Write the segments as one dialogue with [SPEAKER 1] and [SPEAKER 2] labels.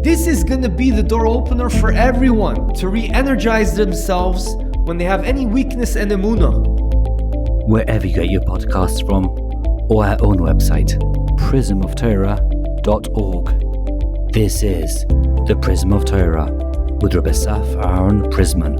[SPEAKER 1] This is going to be the door opener for everyone to re-energize themselves when they have any weakness and emunah.
[SPEAKER 2] Wherever you get your podcasts from, or our own website, prismoftorah.org. This is the Prism of Torah with Rabbi Saf Aaron Prisman.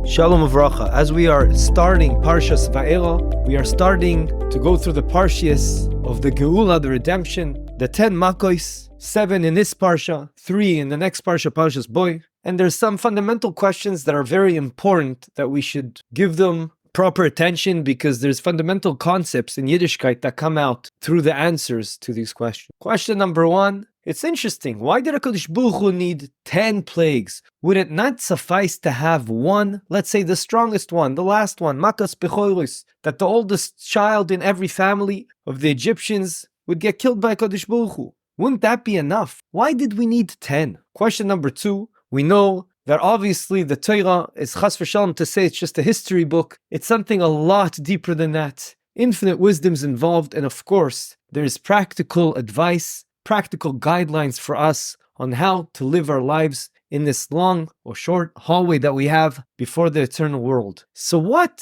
[SPEAKER 1] Shalom Avracha. As we are starting Parshas Va'era, we are starting to go through the parshas of the Geula, the redemption, the 10 makkos, 7 in this parsha, 3 in the next parsha, Parshas Boy. And there's some fundamental questions that are very important that we should give them proper attention, because there's fundamental concepts in Yiddishkeit that come out through the answers to these questions. Question number 1. It's interesting. Why did HaKadosh Baruch Hu need 10 plagues? Would it not suffice to have one, let's say the strongest one, the last one, makkos bechoros, that the oldest child in every family of the Egyptians would get killed by HaKadosh Baruch Hu? Wouldn't that be enough? Why did we need 10? Question number 2. We know that obviously the Torah is chas v'shalom to say it's just a history book. It's something a lot deeper than that. Infinite wisdom's involved, and of course, there's practical advice, practical guidelines for us on how to live our lives in this long or short hallway that we have before the eternal world. So what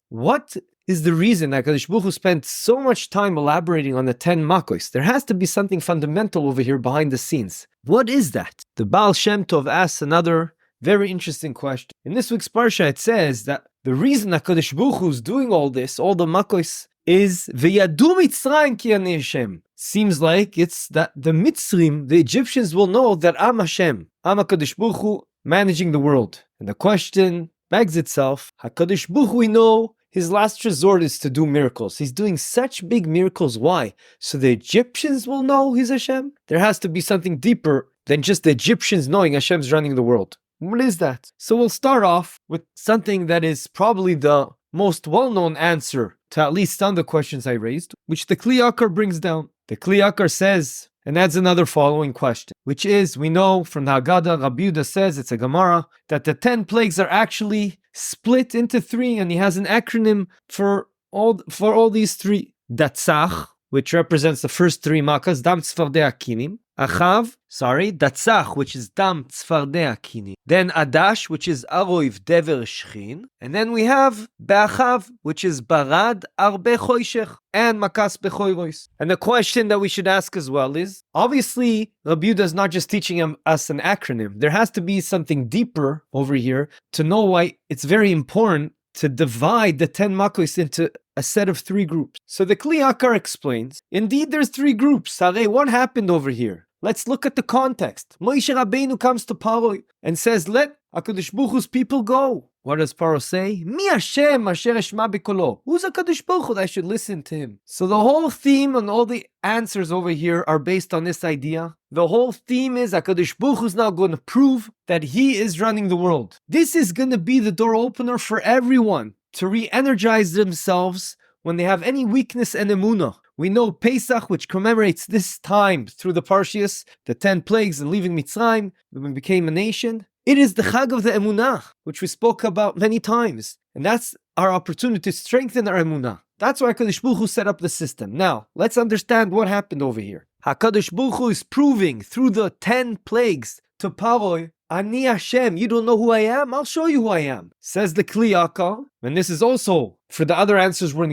[SPEAKER 1] is the reason that HaKadosh Baruch Hu spent so much time elaborating on the 10 makkos? There has to be something fundamental over here behind the scenes. What is that? The Baal Shem Tov asks another very interesting question. In this week's parsha, it says that the reason HaKadosh Baruch Hu is doing all this, all the makkos, is V'yadu Mitzrayim ki ani Hashem. Seems like it's that the Mitzrim, the Egyptians, will know that I'm Hashem, I'm HaKadosh Baruch Hu, managing the world. And the question begs itself, HaKadosh Baruch Hu, we know his last resort is to do miracles. He's doing such big miracles. Why? So the Egyptians will know he's Hashem? There has to be something deeper than just the Egyptians knowing Hashem's running the world. What is that? So we'll start off with something that is probably the most well-known answer to at least some of the questions I raised, which the Kli Yakar brings down. The Kli Yakar says, and adds another following question, which is, we know from the Hagadah, Rabbi Yehuda says, it's a Gemara, that the 10 plagues are actually split into 3, and he has an acronym for all these 3. Datzach, which represents the first 3 makkos, dam tzfardei akinim. Datzach, which is dam tzfardei akinim. Then Adash, which is aroiv dever shchin. And then we have Be'achav, which is barad arbe choshech, and makas bechoros. And the question that we should ask as well is, obviously, Rabbi Yehuda is not just teaching us an acronym. There has to be something deeper over here to know why it's very important to divide the 10 makkos into a set of 3 groups. So the Kli Yakar explains, indeed there's 3 groups. What happened over here? Let's look at the context. Moshe Rabbeinu comes to Paro and says, let HaKadosh Baruch Hu's people go. What does Paro say? Mi Hashem asher eshma b'kolo. Who's HaKadosh Baruch Hu that I should listen to him? So the whole theme and all the answers over here are based on this idea. The whole theme is HaKadosh Baruch Hu's now going to prove that he is running the world. This is going to be the door opener for everyone to re-energize themselves when they have any weakness and emunah. We know Pesach, which commemorates this time through the parshas, the 10 plagues and leaving Mitzrayim, when we became a nation. It is the Chag of the emunah, which we spoke about many times. And that's our opportunity to strengthen our emunah. That's why HaKadosh Baruch Hu set up the system. Now, let's understand what happened over here. HaKadosh Baruch Hu is proving through the 10 plagues to Paroi, Ani Hashem, you don't know who I am? I'll show you who I am. Says the Kli Yakar, and this is also for the other answers we're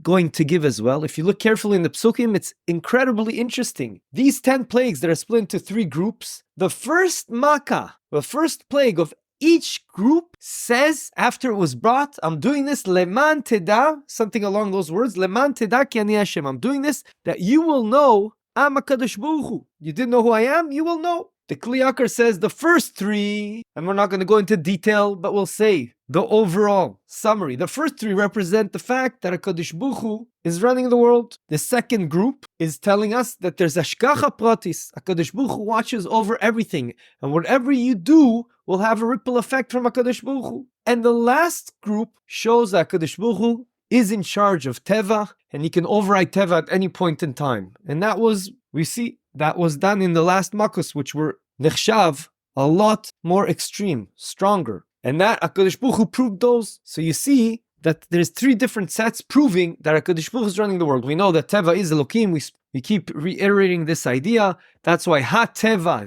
[SPEAKER 1] going to give as well. If you look carefully in the Psukim, it's incredibly interesting. These 10 plagues that are split into 3 groups, the first makkah, the first plague of each group says, after it was brought, I'm doing this, leman teda, something along those words, leman teda ki ani Hashem. I'm doing this that you will know I'm HaKadosh Baruch Hu. You didn't know who I am? You will know. The Kli Yakar says the first 3, and we're not going to go into detail, but we'll say the overall summary. The first 3 represent the fact that HaKadosh Baruch Hu is running the world. The second group is telling us that there's Hashgacha Pratis. HaKadosh Baruch Hu watches over everything, and whatever you do will have a ripple effect from HaKadosh Baruch Hu. And the last group shows that HaKadosh Baruch Hu is in charge of Teva, and he can override Teva at any point in time. And that was, we see, that was done in the last makkos, which were nechshav, a lot more extreme, stronger. And that HaKadosh Baruch Hu proved those. So you see that there's 3 different sets proving that HaKadosh Baruch Hu is running the world. We know that Teva is Elokim. We We keep reiterating this idea. That's why ha-teva,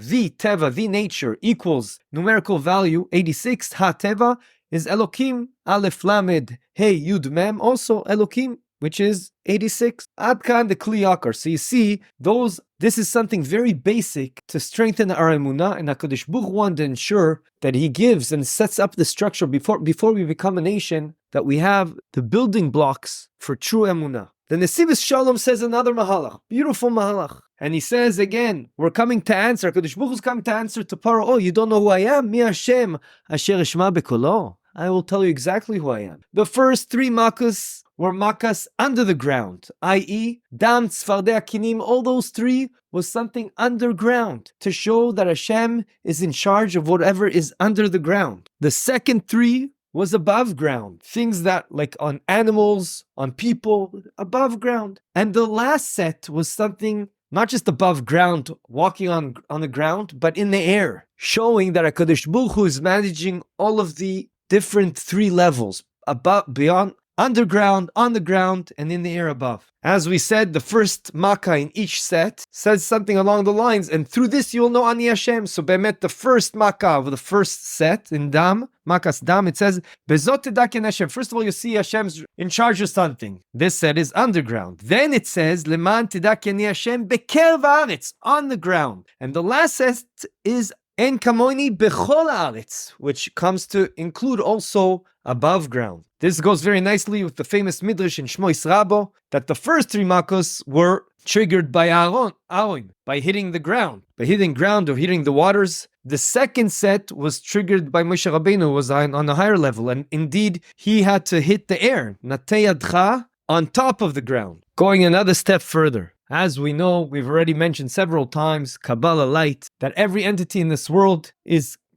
[SPEAKER 1] the nature, equals numerical value 86. Ha-teva is Elokim, Aleph Lamed, Hey Yud Mem, also Elokim, which is 86. Adkan the Kli Yakar. So you see, this is something very basic to strengthen our emunah, and HaKadosh Baruch Hu wanted to ensure that He gives and sets up the structure before we become a nation, that we have the building blocks for true emunah. The Nesivos Shalom says another mahalach, beautiful mahalach. And he says again, we're coming to answer, HaKadosh Baruch Hu is coming to answer to Paro, oh, you don't know who I am? Mi Hashem, asher eshma bekolo. I will tell you exactly who I am. The first 3 makkos were makkos under the ground, i.e., dam, tzfardei akinim, all those 3 was something underground to show that Hashem is in charge of whatever is under the ground. The second 3 was above ground, things that like on animals, on people, above ground. And the last set was something not just above ground, walking on the ground, but in the air, showing that HaKadosh Baruch Hu is managing all of the different 3 levels, above, beyond, underground, on the ground, and in the air above. As we said, the first makkah in each set says something along the lines, and through this you will know Ani Hashem. So Be'emet, the first makkah of the first set in Dam, Makkas Dam, it says, Bezot Tedak Yen Hashem. First of all, you see Hashem's in charge of something. This set is underground. Then it says, Leman Tedak Yen Hashem Beker Va'aretz, on the ground. And the last set is En Kamoni Bechol Haaretz, which comes to include also above ground. This goes very nicely with the famous midrash in Shmois Rabo, that the first 3 makkos were triggered by Aaron, by hitting the ground, or hitting the waters. The second set was triggered by Moshe Rabbeinu, who was on a higher level, and indeed he had to hit the air, Natei Yadcha, on top of the ground. Going another step further, as we know, we've already mentioned several times, Kabbalah light, that every entity in this world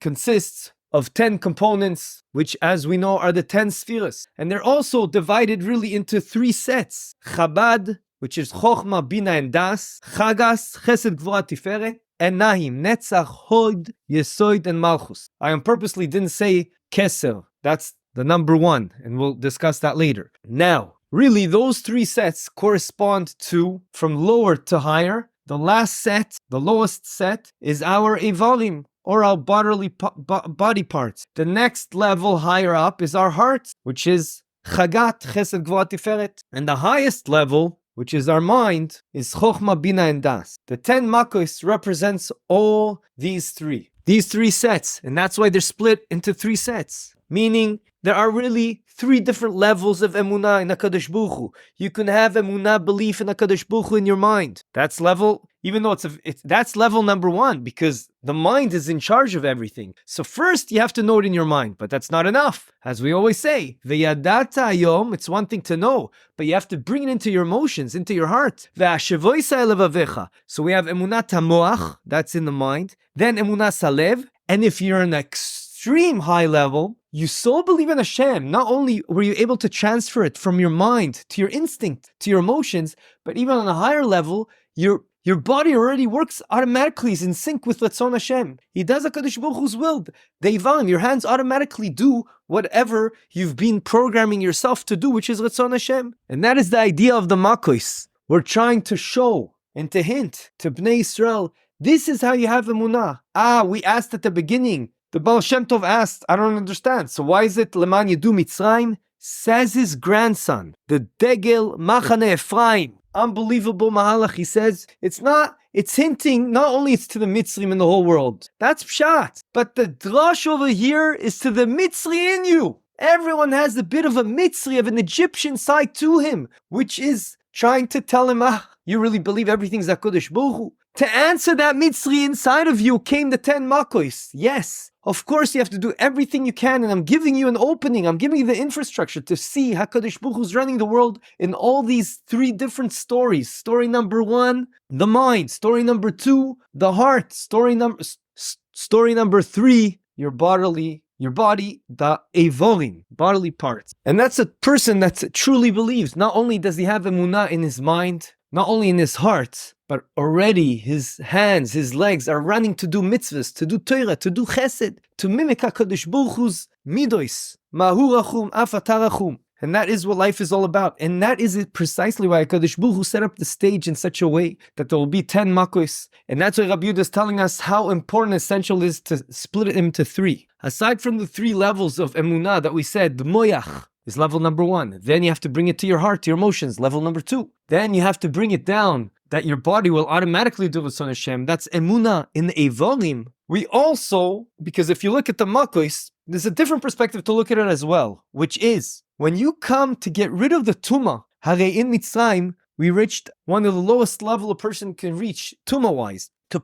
[SPEAKER 1] consists of 10 components, which as we know are the 10 spheres. And they're also divided really into 3 sets. Chabad, which is Chochma, Bina, and Das. Chagas, Chesed, Gvura, Tiferet. And Nahim, Netzach, Hod, Yesoid, and Malchus. I purposely didn't say Keser. That's the number 1, and we'll discuss that later. Now, really, those 3 sets correspond to, from lower to higher. The last set, the lowest set, is our Evarim, or our bodily body parts. The next level higher up is our heart, which is Chagat, Chesed, Gvura, Tiferet. And the highest level, which is our mind, is Chochma, Bina, and Das. The 10 makkos represents all these 3. These 3 sets, and that's why they're split into 3 sets. Meaning, there are really 3 different levels of emunah in HaKadosh Baruch Hu. You can have emunah, belief in HaKadosh Baruch Hu in your mind. That's level, even though that's level number 1, because the mind is in charge of everything. So first you have to know it in your mind, but that's not enough. As we always say, V'yadata hayom, it's one thing to know, but you have to bring it into your emotions, into your heart. V'ashevoisa elevavecha. So we have emunat hamoach, that's in the mind. Then emunat salev, and if you're in extreme high level, you so believe in Hashem, not only were you able to transfer it from your mind to your instinct, to your emotions, but even on a higher level, your body already works automatically, is in sync with Ratzon Hashem. He does HaKadosh Baruch Hu's will. The Ivan, your hands automatically do whatever you've been programming yourself to do, which is Ratzon Hashem. And that is the idea of the makkos. We're trying to show and to hint to Bnei Yisrael, this is how you have emunah. We asked at the beginning, the Baal Shem Tov asked, I don't understand. So why is it Leman Yedu Mitzrayim? Says his grandson, the Degel Machane Ephraim. Unbelievable mahalach. He says, it's hinting, not only it's to the Mitzrim in the whole world. That's pshat. But the drash over here is to the Mitzri in you. Everyone has a bit of a Mitzri, of an Egyptian side to him, which is trying to tell him, you really believe everything's HaKadosh Baruch Hu? To answer that Mitzri inside of you came the 10 makkos. Yes. Of course, you have to do everything you can, and I'm giving you an opening. I'm giving you the infrastructure to see HaKadosh Baruch Hu's running the world in all these 3 different stories. Story number 1, the mind. Story number 2, the heart. Story number 3, your body, the evorim, bodily parts. And that's a person that truly believes. Not only does he have emunah in his mind, not only in his heart, but already his hands, his legs are running to do mitzvahs, to do Torah, to do chesed, to mimic HaKadosh Baruch Hu's midos. Mahu rachum, af ata rachum. And that is what life is all about. And that is it precisely why HaKadosh Baruch Hu set up the stage in such a way that there will be 10 makkos. And that's why Rabbi Yehuda is telling us how important, essential is to split it into 3. Aside from the 3 levels of emunah that we said, the moyach is level number 1. Then you have to bring it to your heart, to your emotions, level number 2. Then you have to bring it down that your body will automatically do Ratzon Hashem. That's emunah in the evolim. We also, because if you look at the makkos, there's a different perspective to look at it as well, which is when you come to get rid of the tumah, Harei in Mitzrayim, we reached one of the lowest level a person can reach, tumah-wise. To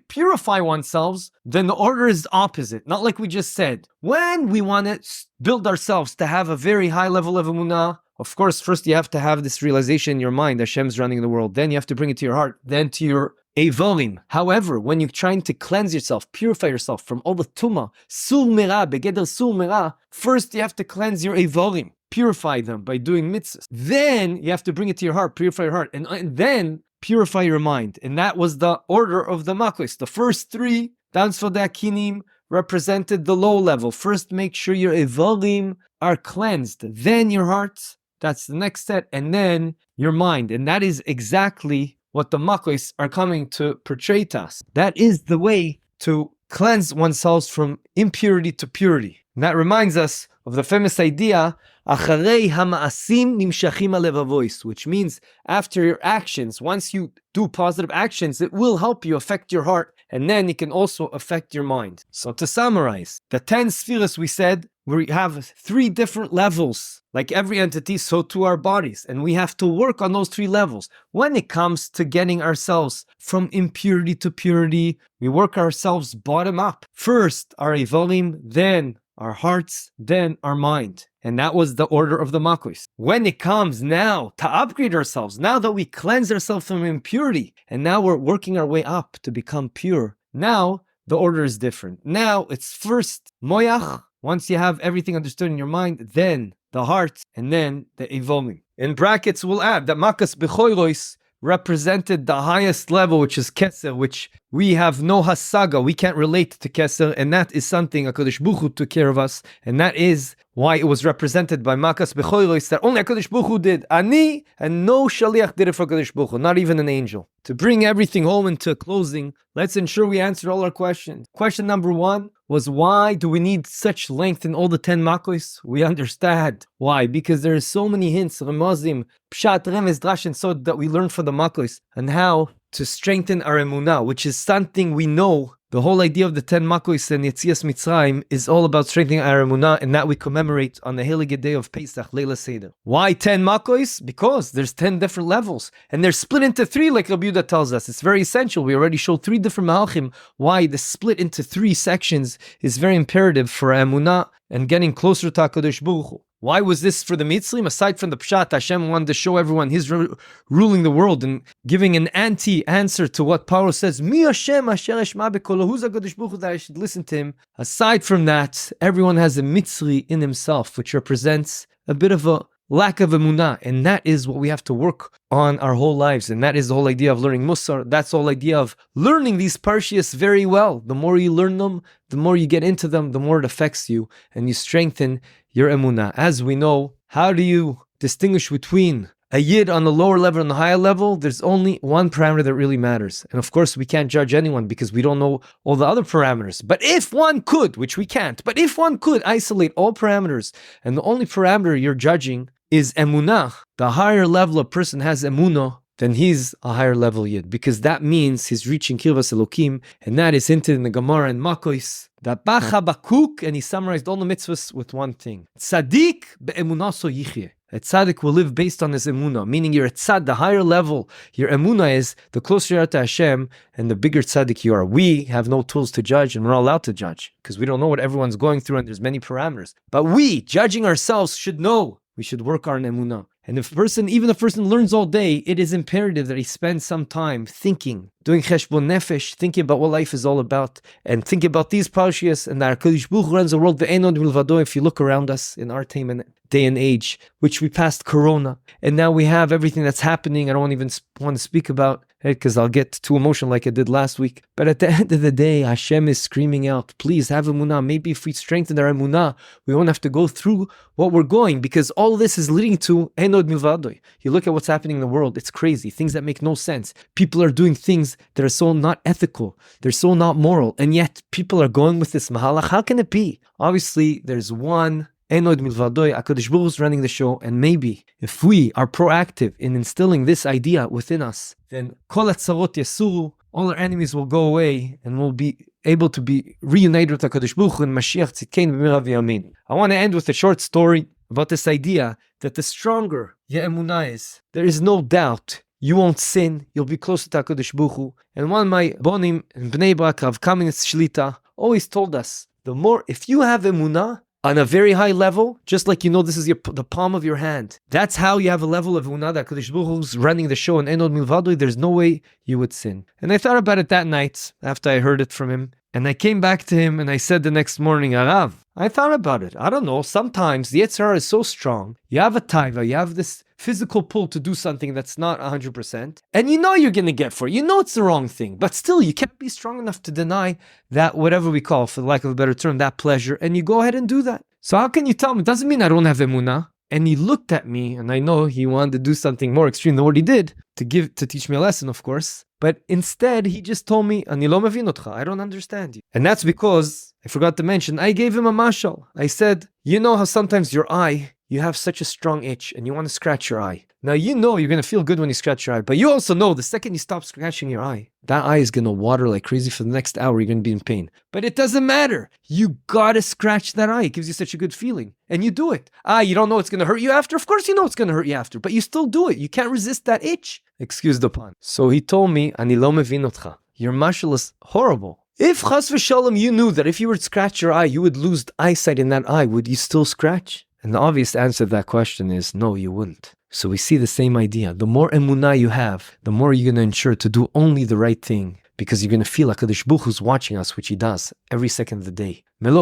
[SPEAKER 1] purify oneself, then the order is opposite. Not like we just said. When we want to build ourselves to have a very high level of emunah, of course, first you have to have this realization in your mind, Hashem's running the world. Then you have to bring it to your heart, then to your evolim. However, when you're trying to cleanse yourself, purify yourself from all the tumah, sur mera, begeder sur mera, first you have to cleanse your evolim, purify them by doing mitzvahs. Then you have to bring it to your heart, purify your heart, and then purify your mind. And that was the order of the makkos. The first 3, that's for the akinim, represented the low level. First, make sure your evolim are cleansed, then your heart, that's the next step, and then your mind. And that is exactly what the makkos are coming to portray to us. That is the way to cleanse oneself from impurity to purity. And that reminds us of the famous idea, acharei hamaasim nimshachim alevavois, which means after your actions, once you do positive actions, it will help you affect your heart, and then it can also affect your mind. So to summarize, the 10 spheres we said, we have 3 different levels. Like every entity, so too our bodies. And we have to work on those 3 levels. When it comes to getting ourselves from impurity to purity, we work ourselves bottom up. First, our evolim, then our hearts, then our mind. And that was the order of the makkos. When it comes now to upgrade ourselves, now that we cleanse ourselves from impurity, and now we're working our way up to become pure, now the order is different. Now it's first moyach. Once you have everything understood in your mind, then the heart, and then the evolim. In brackets, we'll add that makkos bechoros represented the highest level, which is keser, which we have no hasaga, we can't relate to keser, and that is something HaKadosh Baruch Hu took care of us, and that is why it was represented by makkos bechoros, that only HaKadosh Baruch Hu did. Ani, and no shaliach did it for HaKadosh Baruch Hu, not even an angel. To bring everything home into closing, let's ensure we answer all our questions. Question number 1 was, why do we need such length in all the 10 makkos? We understand why, because there are so many hints, remazim, pshat, remez, drash, and sod that we learn from the makkos, and how to strengthen our emunah, which is something we know. The whole idea of the 10 makkos and Yetzias Mitzrayim is all about strengthening our emunah, and that we commemorate on the Heilige Day of Pesach, Leila Seder. Why 10 makkos? Because there's 10 different levels, and they're split into 3, like Rabbi Yehuda tells us. It's very essential. We already showed 3 different mahalchim. Why the split into 3 sections is very imperative for emunah and getting closer to HaKadosh Baruch Hu. Why was this for the Mitzrim? Aside from the Pshat, Hashem wanted to show everyone He's ruling the world and giving an anti-answer to what Paro says, Mi Hashem asher eshma bekolo, who's HaKadosh Baruch Hu that I should listen to him? Aside from that, everyone has a Mitzri in himself, which represents a bit of a lack of emunah, and that is what we have to work on our whole lives, and that is the whole idea of learning Musar. That's the whole idea of learning these parshas very well. The more you learn them, the more you get into them, the more it affects you, and you strengthen your emunah. As we know, how do you distinguish between a yid on the lower level and the higher level? There's only one parameter that really matters. And of course, we can't judge anyone because we don't know all the other parameters. But if one could, which we can't, but if one could isolate all parameters, and the only parameter you're judging is emunah, the higher level a person has emunah, then he's a higher level yid, because that means he's reaching Kirvas Elokim, and that is hinted in the Gemara and makkos, that Bacha Bakuk, and he summarized all the mitzvahs with one thing. Tzadik be'emunah so yichyeh. A tzaddik will live based on his emunah, meaning you're a tzad, the higher level your emunah is, the closer you are to Hashem, and the bigger tzaddik you are. We have no tools to judge, and we're not allowed to judge, because we don't know what everyone's going through, and there's many parameters. But we, judging ourselves, should know. We should work on emunah. And if a person, even if a person learns all day, it is imperative that he spends some time thinking, doing cheshbon nefesh, thinking about what life is all about, and thinking about these parshas, and that HaKadosh Baruch Hu runs the world, ve'enod milvado. If you look around us in our time and day and age, which we passed Corona, and now we have everything that's happening. I don't even want to speak about because I'll get too emotional like I did last week. But at the end of the day, Hashem is screaming out, please have emunah. Maybe if we strengthen our emunah, we won't have to go through what we're going, because all this is leading to enod milvadoi. You look at what's happening in the world, it's crazy. Things that make no sense. People are doing things that are so not ethical. They're so not moral. And yet people are going with this mahalach. How can it be? Obviously, there's one enod milvadoi. HaKadosh Baruch Hu is running the show. And maybe if we are proactive in instilling this idea within us, then kol hatzarot yasuru, all our enemies will go away and we'll be able to be reunited with HaKadosh Baruch Hu and Mashiach tzidkein b'mira v'yamin. I want to end with a short story about this idea that the stronger your emunah is, there is no doubt you won't sin, you'll be closer to HaKadosh Baruch Hu. And one of my bonim in Bnei Brak, Rav Kamenetz Shlita, always told us, the more, if you have emunah on a very high level, just like you know this is the palm of your hand, that's how you have a level of emunah that HaKadosh Baruch Hu's running the show, and enod milvadoi, there's no way you would sin. And I thought about it that night after I heard it from him, and I came back to him and I said the next morning, Arav, I thought about it. I don't know, sometimes the Yetzer Hara is so strong, you have a taiva, you have this physical pull to do something that's not 100%, and you know you're going to get for it, you know it's the wrong thing, but still you can't be strong enough to deny that, whatever we call, for the lack of a better term, that pleasure, and you go ahead and do that. So how can you tell me? It doesn't mean I don't have emunah. And he looked at me, and I know he wanted to do something more extreme than what he did, to teach me a lesson, of course. But instead, he just told me, Ani lo mevin otcha, I don't understand you. And that's because, I forgot to mention, I gave him a mashal. I said, you know how sometimes your eye, you have such a strong itch, and you want to scratch your eye. Now you know you're going to feel good when you scratch your eye, but you also know the second you stop scratching your eye, that eye is going to water like crazy for the next hour, you're going to be in pain. But it doesn't matter. You got to scratch that eye. It gives you such a good feeling. And you do it. You don't know it's going to hurt you after? Of course you know it's going to hurt you after, but you still do it. You can't resist that itch. Excuse the pun. So he told me, Ani lo mevin otcha. Your mashal is horrible. If chas v'shalom you knew that if you were to scratch your eye, you would lose eyesight in that eye, would you still scratch? And the obvious answer to that question is, no, you wouldn't. So we see the same idea. The more emunah you have, the more you're going to ensure to do only the right thing, because you're going to feel like HaKadosh Baruch Hu's watching us, which he does every second of the day. That's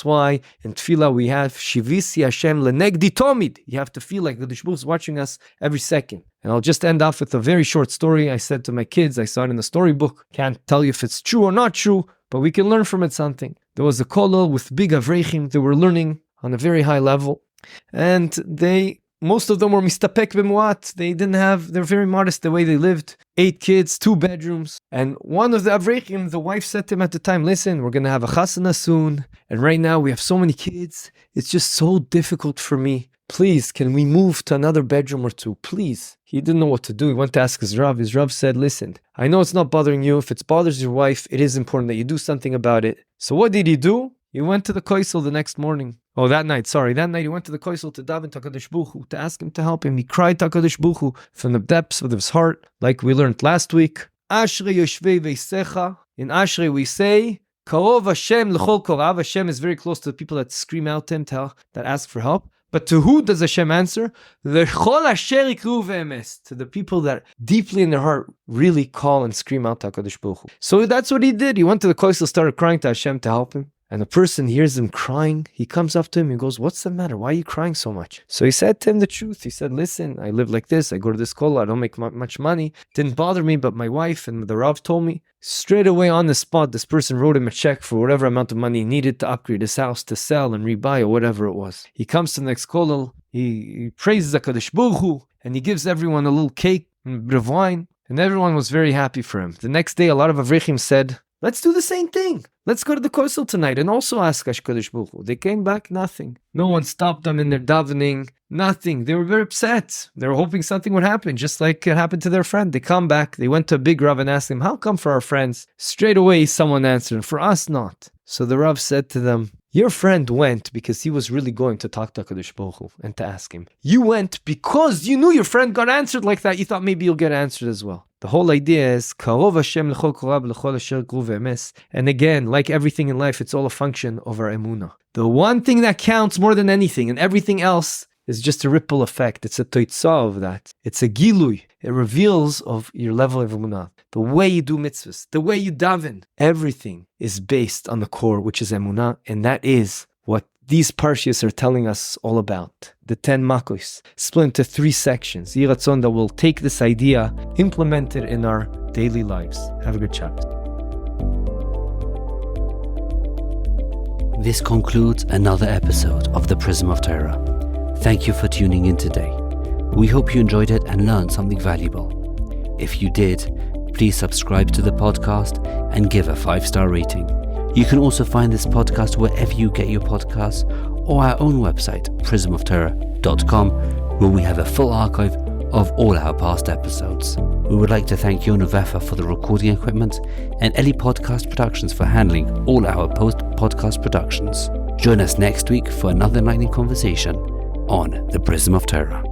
[SPEAKER 1] why in Tefillah we have Shivisi Hashem lenegdi tomid. You have to feel like HaKadosh Baruch Hu's watching us every second. And I'll just end off with a very short story. I said to my kids, I saw it in the storybook. Can't tell you if it's true or not true, but we can learn from it something. There was a kollel with big avrechim. They were learning on a very high level. And most of them were mistapek b'muat. They're very modest the way they lived. 8 kids, 2 bedrooms. And one of the avrechim, the wife said to him at the time, listen, we're going to have a chasana soon. And right now we have so many kids. It's just so difficult for me. Please, can we move to another bedroom or 2? Please. He didn't know what to do. He went to ask his Rav. His Rav said, listen, I know it's not bothering you. If it bothers your wife, it is important that you do something about it. So what did he do? He went to the koisel the next morning. That night he went to the koisel to daven to HaKadosh Baruch Hu, to ask him to help him. He cried to HaKadosh Baruch Hu from the depths of his heart, like we learned last week. Ashrei yoshvei veisecha. In Ashrei we say, Karov Hashem l'chol korav. Hashem is very close to the people that scream out to him, that ask for help. But to who does Hashem answer? L'chol asher yikru ve'emes. To the people that deeply in their heart really call and scream out to HaKadosh Baruch Hu. So that's what he did. He went to the koisel, started crying to Hashem to help him. And the person hears him crying. He comes up to him. He goes, what's the matter? Why are you crying so much? So he said to him the truth. He said, listen, I live like this. I go to this kollel. I don't make much money. Didn't bother me, but my wife and the Rav told me. Straight away on the spot, this person wrote him a check for whatever amount of money he needed to upgrade his house, to sell and rebuy or whatever it was. He comes to the next kollel. He praises HaKadosh Baruch Hu, and he gives everyone a little cake and a bit of wine. And everyone was very happy for him. The next day, a lot of avrechim said, let's do the same thing. Let's go to the koisel tonight and also ask HaKadosh Baruch Hu. They came back, nothing. No one stopped them in their davening, nothing. They were very upset. They were hoping something would happen, just like it happened to their friend. They come back, they went to a big Rav and asked him, how come for our friends? Straight away, someone answered, for us not. So the Rav said to them, your friend went because he was really going to talk to HaKadosh Baruch Hu and to ask him. You went because you knew your friend got answered like that. You thought maybe you'll get answered as well. The whole idea is Karov Hashem l'chol korab l'chol asher yikru ve'emes. And again, like everything in life, it's all a function of our emunah. The one thing that counts more than anything, and everything else is just a ripple effect. It's a toitzah of that. It's a gilui. It reveals of your level of emunah. The way you do mitzvahs, the way you daven, everything is based on the core, which is emunah, and that is what these parshas are telling us all about. The 10 makkos, split into 3 sections. Yeh Ratzon that we'll take this idea, implement it in our daily lives. Have a good Shabbos.
[SPEAKER 2] This concludes another episode of the Prism of Torah. Thank you for tuning in today. We hope you enjoyed it and learned something valuable. If you did, please subscribe to the podcast and give a 5-star rating. You can also find this podcast wherever you get your podcasts or our own website, prismoftorah.com, where we have a full archive of all our past episodes. We would like to thank Yona Vefa for the recording equipment and Eli Podcast Productions for handling all our post-podcast productions. Join us next week for another enlightening conversation on the Prism of Torah.